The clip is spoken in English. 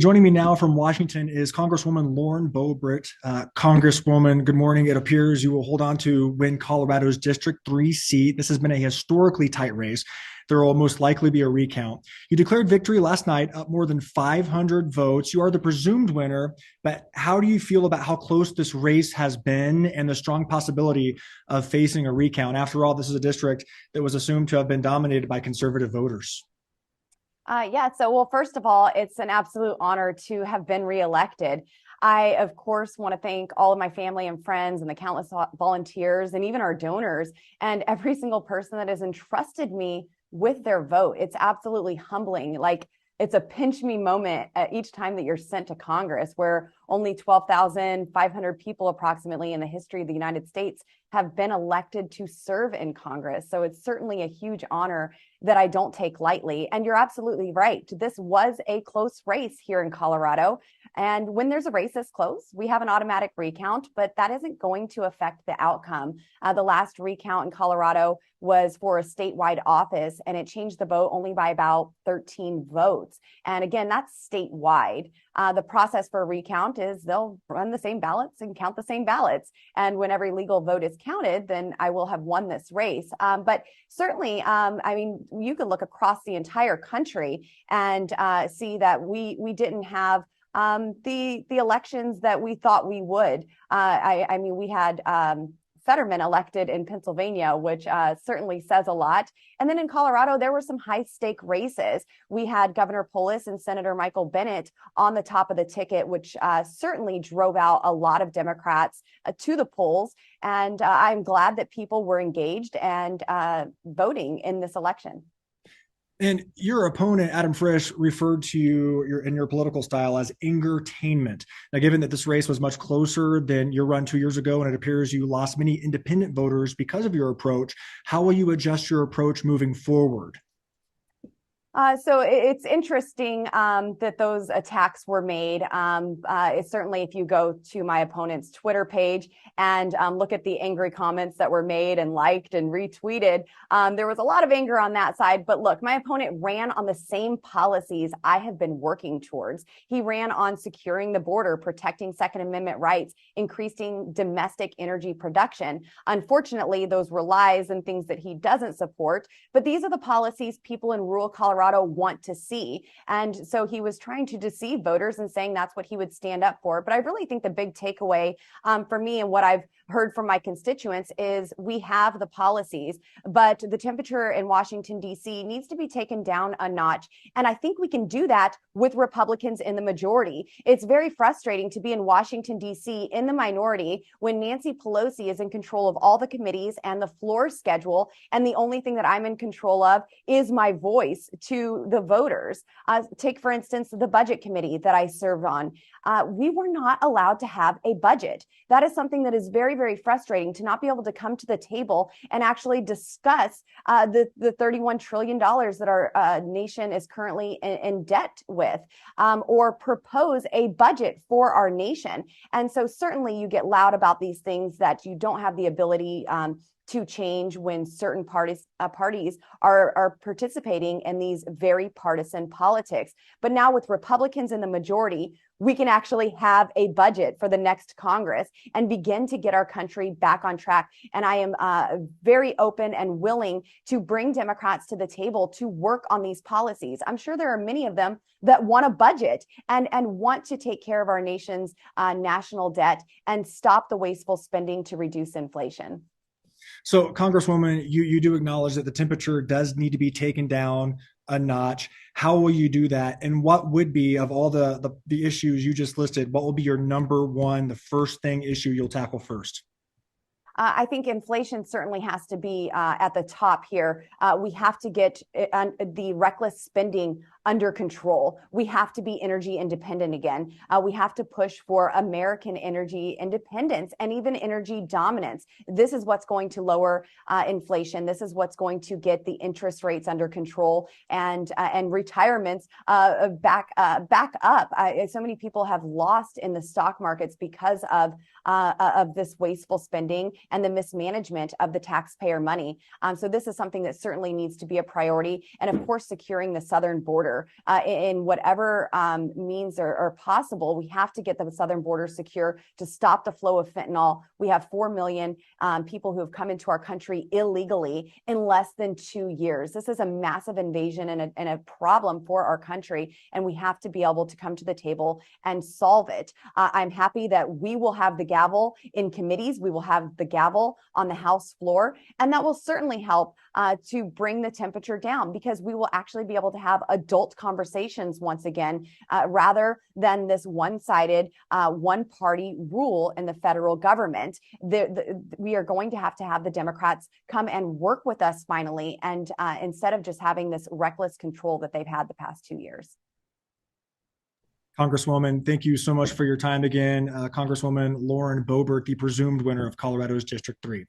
Joining me now from Washington is Congresswoman Lauren Boebert. Congresswoman, good morning. It appears you will hold on to win Colorado's District 3 seat. This has been a historically tight race. There will most likely be a recount. You declared victory last night, up more than 500 votes. You are the presumed winner, but how do you feel about how close this race has been and the strong possibility of facing a recount? After all, this is a district that was assumed to have been dominated by conservative voters. Well, first of all, it's an absolute honor to have been reelected. I, of course, want to thank all of my family and friends and the countless volunteers and even our donors and every single person that has entrusted me with their vote. It's absolutely humbling. It's a pinch me moment at each time that you're sent to Congress, where only 12,500 people approximately in the history of the United States have been elected to serve in Congress. So it's certainly a huge honor that I don't take lightly. And you're absolutely right. This was a close race here in Colorado. And when there's a race this close, we have an automatic recount, but that isn't going to affect the outcome. The last recount in Colorado was for a statewide office, and it changed the vote only by about 13 votes. And again, that's statewide. The process for a recount is they'll run the same ballots and count the same ballots. And when every legal vote is counted, then I will have won this race. But certainly, you can look across the entire country and see that we didn't have the elections that we thought we would. We had Fetterman elected in Pennsylvania, which certainly says a lot. And then in Colorado, there were some high stake races. We had Governor Polis and Senator Michael Bennet on the top of the ticket, which certainly drove out a lot of Democrats to the polls. And I'm glad that people were engaged and voting in this election. And your opponent, Adam Frisch, referred to you in your political style as entertainment. Now, given that this race was much closer than your run 2 years ago, and it appears you lost many independent voters because of your approach, how will you adjust your approach moving forward? So it's interesting that those attacks were made. It's certainly, if you go to my opponent's Twitter page and look at the angry comments that were made and liked and retweeted, there was a lot of anger on that side. But look, my opponent ran on the same policies I have been working towards. He ran on securing the border, protecting Second Amendment rights, increasing domestic energy production. Unfortunately, those were lies and things that he doesn't support. But these are the policies people in rural Colorado want to see. And so he was trying to deceive voters and saying that's what he would stand up for. But I really think the big takeaway for me and what I've heard from my constituents is we have the policies, but the temperature in Washington, D.C. needs to be taken down a notch. And I think we can do that with Republicans in the majority. It's very frustrating to be in Washington, D.C. in the minority when Nancy Pelosi is in control of all the committees and the floor schedule. And the only thing that I'm in control of is my voice to the voters. Take, for instance, the budget committee that I served on. We were not allowed to have a budget. That is something that is very, very frustrating, to not be able to come to the table and actually discuss the $31 trillion that our nation is currently in debt with, or propose a budget for our nation. And so certainly you get loud about these things that you don't have the ability to change when certain parties are participating in these very partisan politics. But now with Republicans in the majority, we can actually have a budget for the next Congress and begin to get our country back on track. And I am very open and willing to bring Democrats to the table to work on these policies. I'm sure there are many of them that want a budget and want to take care of our nation's national debt and stop the wasteful spending to reduce inflation. So, Congresswoman, you do acknowledge that the temperature does need to be taken down a notch. How will you do that? And what would be, of all the issues you just listed, what will be your number one, the first issue you'll tackle first? I think inflation certainly has to be at the top here. We have to get the reckless spending under control. We have to be energy independent again. We have to push for American energy independence and even energy dominance. This is what's going to lower inflation. This is what's going to get the interest rates under control and retirements back up. So many people have lost in the stock markets because of this wasteful spending and the mismanagement of the taxpayer money. So this is something that certainly needs to be a priority. And of course, securing the southern border. border in whatever means are possible. We have to get the southern border secure to stop the flow of fentanyl. We have 4 million people who have come into our country illegally in less than 2 years. This is a massive invasion and a problem for our country, and we have to be able to come to the table and solve it. I'm happy that we will have the gavel in committees. We will have the gavel on the House floor, and that will certainly help to bring the temperature down, because we will actually be able to have adult conversations once again, rather than this one-sided, one-party rule in the federal government. We are going to have the Democrats come and work with us finally, and instead of just having this reckless control that they've had the past 2 years. Congresswoman, thank you so much for your time again. Congresswoman Lauren Boebert, the presumed winner of Colorado's District 3.